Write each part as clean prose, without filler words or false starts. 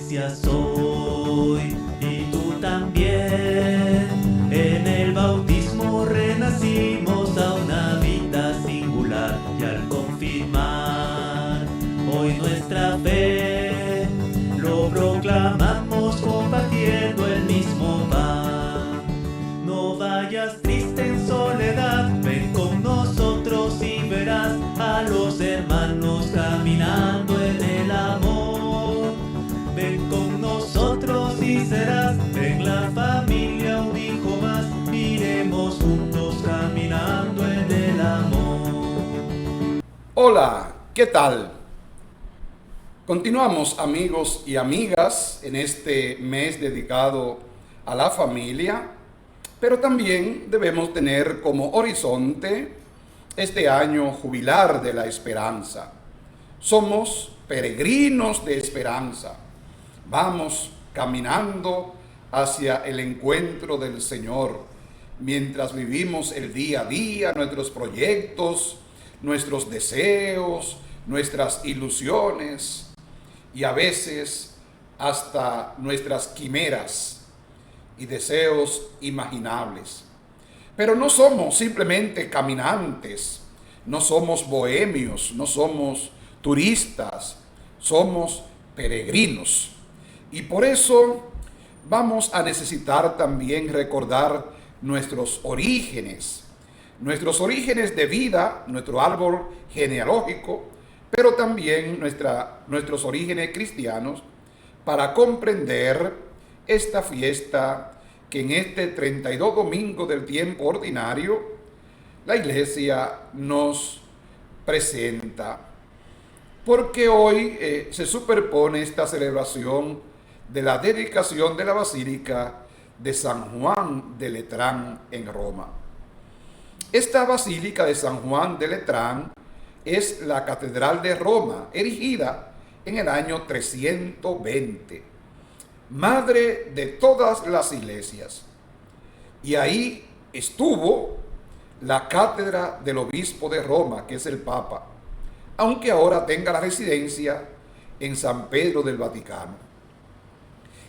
iglesia soy, y tú también. En el bautismo renacimos a una vida singular, y al confirmar hoy nuestra fe, lo proclamamos compartiendo el mismo pan. No vayas triste en soledad, ven con nosotros y verás a los hermanos caminando en el amor. Ven con nosotros y serás en la familia un hijo más, iremos juntos caminando en el amor. Hola, ¿qué tal? Continuamos, amigos y amigas, en este mes dedicado a la familia, pero también debemos tener como horizonte este año jubilar de la esperanza. Somos peregrinos de esperanza. Vamos caminando hacia el encuentro del Señor mientras vivimos el día a día, nuestros proyectos, nuestros deseos, nuestras ilusiones y a veces hasta nuestras quimeras y deseos imaginables. Pero no somos simplemente caminantes, no somos bohemios, no somos turistas, somos peregrinos. Y por eso vamos a necesitar también recordar nuestros orígenes de vida, nuestro árbol genealógico, pero también nuestros orígenes cristianos, para comprender esta fiesta que en este 32 domingo del tiempo ordinario la Iglesia nos presenta. Porque hoy se superpone esta celebración de la dedicación de la Basílica de San Juan de Letrán en Roma. Esta Basílica de San Juan de Letrán es la Catedral de Roma, erigida en el año 320, madre de todas las iglesias. Y ahí estuvo la cátedra del obispo de Roma, que es el Papa, aunque ahora tenga la residencia en San Pedro del Vaticano.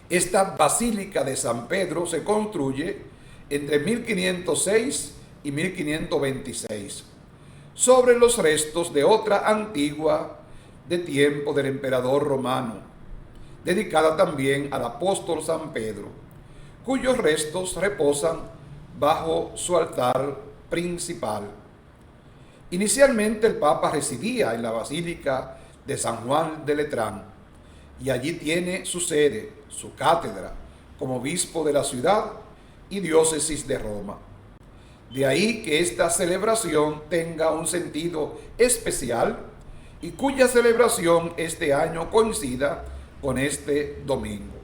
Esta Basílica de San Pedro se construye entre 1506 y 1526, sobre los restos de otra antigua de tiempo del emperador romano, dedicada también al apóstol San Pedro, cuyos restos reposan bajo su altar principal. Inicialmente el Papa residía en la Basílica de San Juan de Letrán y allí tiene su sede, su cátedra, como obispo de la ciudad y diócesis de Roma. De ahí que esta celebración tenga un sentido especial y cuya celebración este año coincida con este domingo.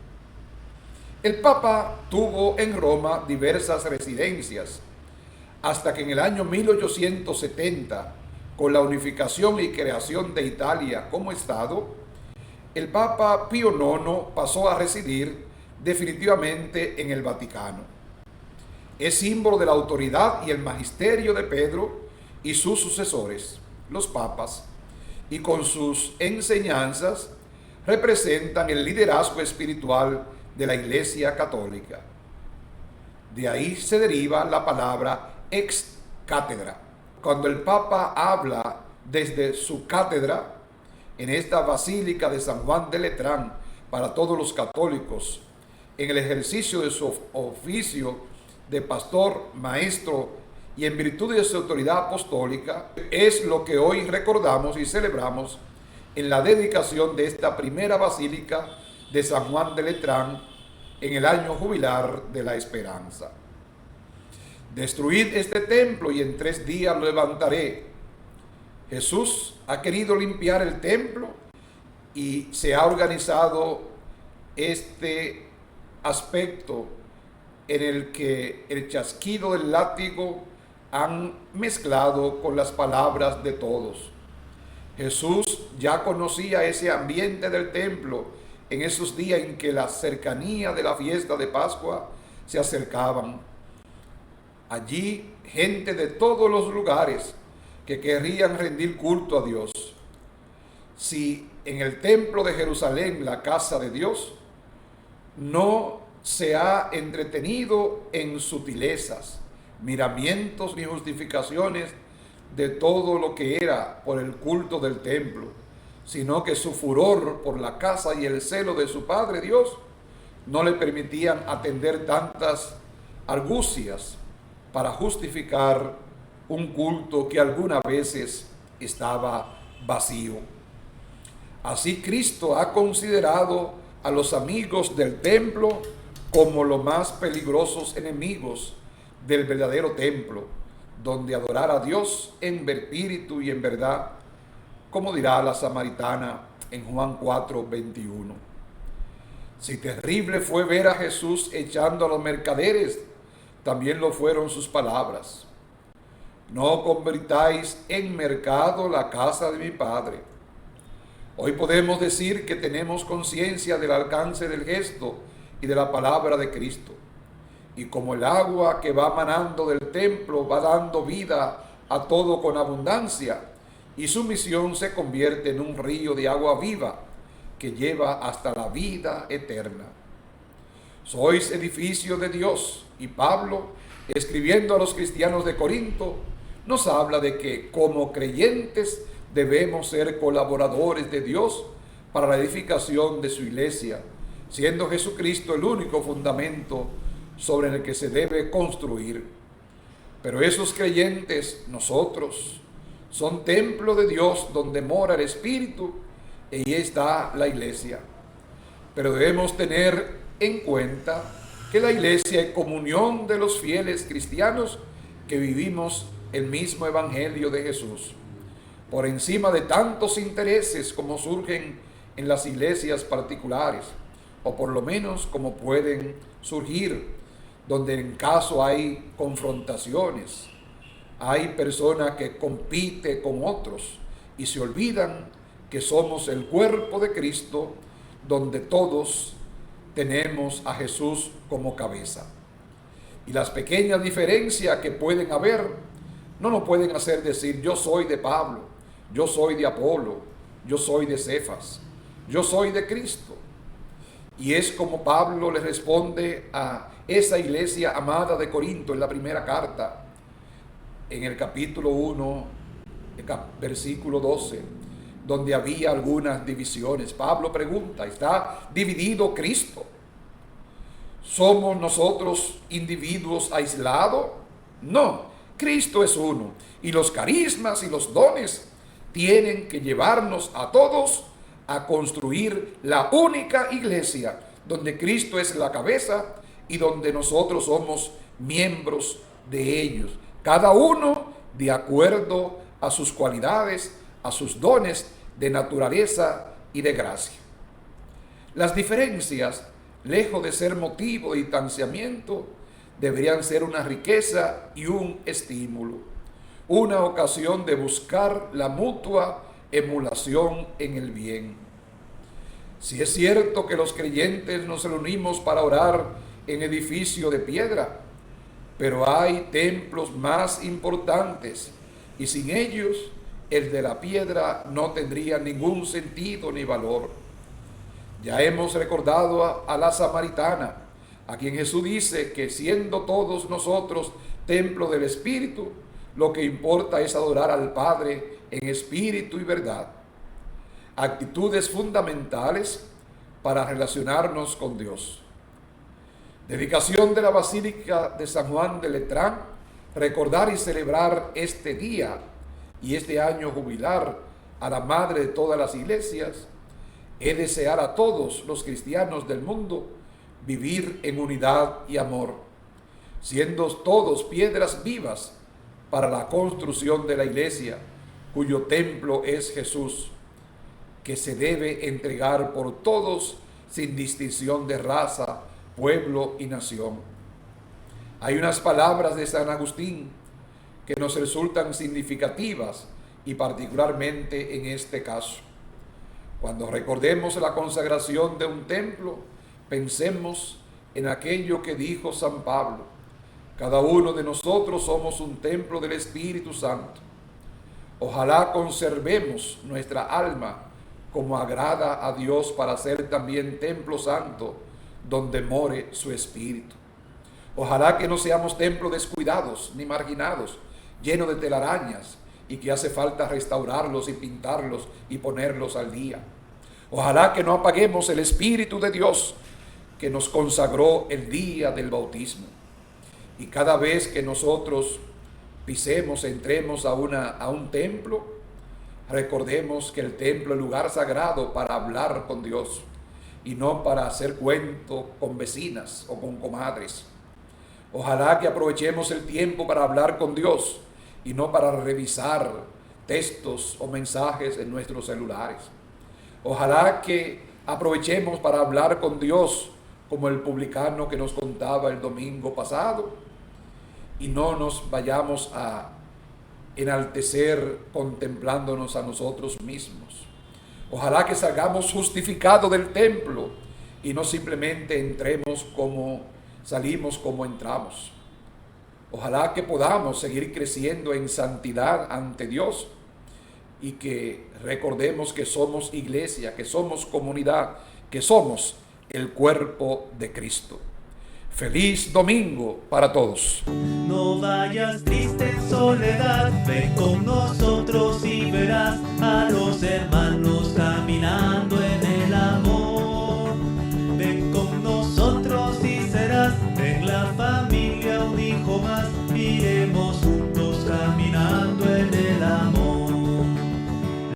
El Papa tuvo en Roma diversas residencias, hasta que en el año 1870, con la unificación y creación de Italia como Estado, el Papa Pío IX pasó a residir definitivamente en el Vaticano. Es símbolo de la autoridad y el magisterio de Pedro y sus sucesores, los papas, y con sus enseñanzas representan el liderazgo espiritual de la Iglesia Católica. De ahí se deriva la palabra ex cátedra. Cuando el Papa habla desde su cátedra en esta Basílica de San Juan de Letrán para todos los católicos, en el ejercicio de su oficio de pastor, maestro y en virtud de su autoridad apostólica, es lo que hoy recordamos y celebramos en la dedicación de esta primera Basílica de San Juan de Letrán en el año jubilar de la esperanza. Destruid este templo y en 3 días lo levantaré. Jesús ha querido limpiar el templo y se ha organizado este aspecto en el que el chasquido del látigo han mezclado con las palabras de todos. Jesús ya conocía ese ambiente del templo en esos días en que la cercanía de la fiesta de Pascua se acercaban. Allí gente de todos los lugares que querrían rendir culto a Dios. Si en el templo de Jerusalén, la casa de Dios, no se ha entretenido en sutilezas, miramientos ni justificaciones de todo lo que era por el culto del templo, sino que su furor por la casa y el celo de su Padre Dios no le permitían atender tantas argucias para justificar un culto que algunas veces estaba vacío. Así Cristo ha considerado a los amigos del templo como los más peligrosos enemigos del verdadero templo, donde adorar a Dios en espíritu y en verdad, como dirá la samaritana en Juan 4:21. Si terrible fue ver a Jesús echando a los mercaderes, también lo fueron sus palabras. No convirtáis en mercado la casa de mi Padre. Hoy podemos decir que tenemos conciencia del alcance del gesto y de la palabra de Cristo. Y como el agua que va manando del templo va dando vida a todo con abundancia, y su misión se convierte en un río de agua viva que lleva hasta la vida eterna. Sois edificio de Dios, y Pablo, escribiendo a los cristianos de Corinto, nos habla de que como creyentes debemos ser colaboradores de Dios para la edificación de su iglesia, siendo Jesucristo el único fundamento sobre el que se debe construir. Pero esos creyentes, nosotros, son templo de Dios donde mora el Espíritu, y ahí está la iglesia. Pero debemos tener en cuenta que la iglesia es comunión de los fieles cristianos que vivimos el mismo evangelio de Jesús, por encima de tantos intereses como surgen en las iglesias particulares, o por lo menos como pueden surgir, donde en caso hay confrontaciones, hay personas que compiten con otros y se olvidan que somos el cuerpo de Cristo, donde todos tenemos a Jesús como cabeza. Y las pequeñas diferencias que pueden haber no nos pueden hacer decir yo soy de Pablo, yo soy de Apolo, yo soy de Cefas, yo soy de Cristo. Y es como Pablo le responde a esa iglesia amada de Corinto en la primera carta, en el capítulo 1, versículo 12, donde había algunas divisiones. Pablo pregunta, ¿está dividido Cristo? ¿Somos nosotros individuos aislados? No, Cristo es uno, y los carismas y los dones tienen que llevarnos a todos a construir la única iglesia, donde Cristo es la cabeza y donde nosotros somos miembros de ellos, cada uno de acuerdo a sus cualidades, a sus dones de naturaleza y de gracia. Las diferencias, lejos de ser motivo de distanciamiento, deberían ser una riqueza y un estímulo, una ocasión de buscar la mutua emulación en el bien. Si es cierto que los creyentes nos reunimos para orar en edificio de piedra, pero hay templos más importantes y sin ellos el de la piedra no tendría ningún sentido ni valor. Ya hemos recordado a la samaritana, a quien Jesús dice que siendo todos nosotros templo del Espíritu, lo que importa es adorar al Padre en espíritu y verdad. Actitudes fundamentales para relacionarnos con Dios. Dedicación de la Basílica de San Juan de Letrán, recordar y celebrar este día y este año jubilar a la Madre de todas las iglesias, es desear a todos los cristianos del mundo vivir en unidad y amor, siendo todos piedras vivas para la construcción de la iglesia, cuyo templo es Jesús, que se debe entregar por todos sin distinción de raza, pueblo y nación. Hay unas palabras de San Agustín que nos resultan significativas y particularmente en este caso. Cuando recordemos la consagración de un templo, pensemos en aquello que dijo San Pablo: cada uno de nosotros somos un templo del Espíritu Santo. Ojalá conservemos nuestra alma como agrada a Dios para ser también templo santo, donde more su espíritu. Ojalá que no seamos templos descuidados ni marginados, llenos de telarañas, y que hace falta restaurarlos y pintarlos y ponerlos al día. Ojalá que no apaguemos el Espíritu de Dios que nos consagró el día del bautismo. Y cada vez que nosotros entremos a un templo, recordemos que el templo es lugar sagrado para hablar con Dios y no para hacer cuento con vecinas o con comadres. Ojalá que aprovechemos el tiempo para hablar con Dios y no para revisar textos o mensajes en nuestros celulares. Ojalá que aprovechemos para hablar con Dios como el publicano que nos contaba el domingo pasado y no nos vayamos a enaltecer contemplándonos a nosotros mismos. Ojalá que salgamos justificados del templo y no simplemente entremos como salimos, como entramos. Ojalá que podamos seguir creciendo en santidad ante Dios y que recordemos que somos iglesia, que somos comunidad, que somos el cuerpo de Cristo. Feliz domingo para todos. No vayas triste en soledad, ven con nosotros y verás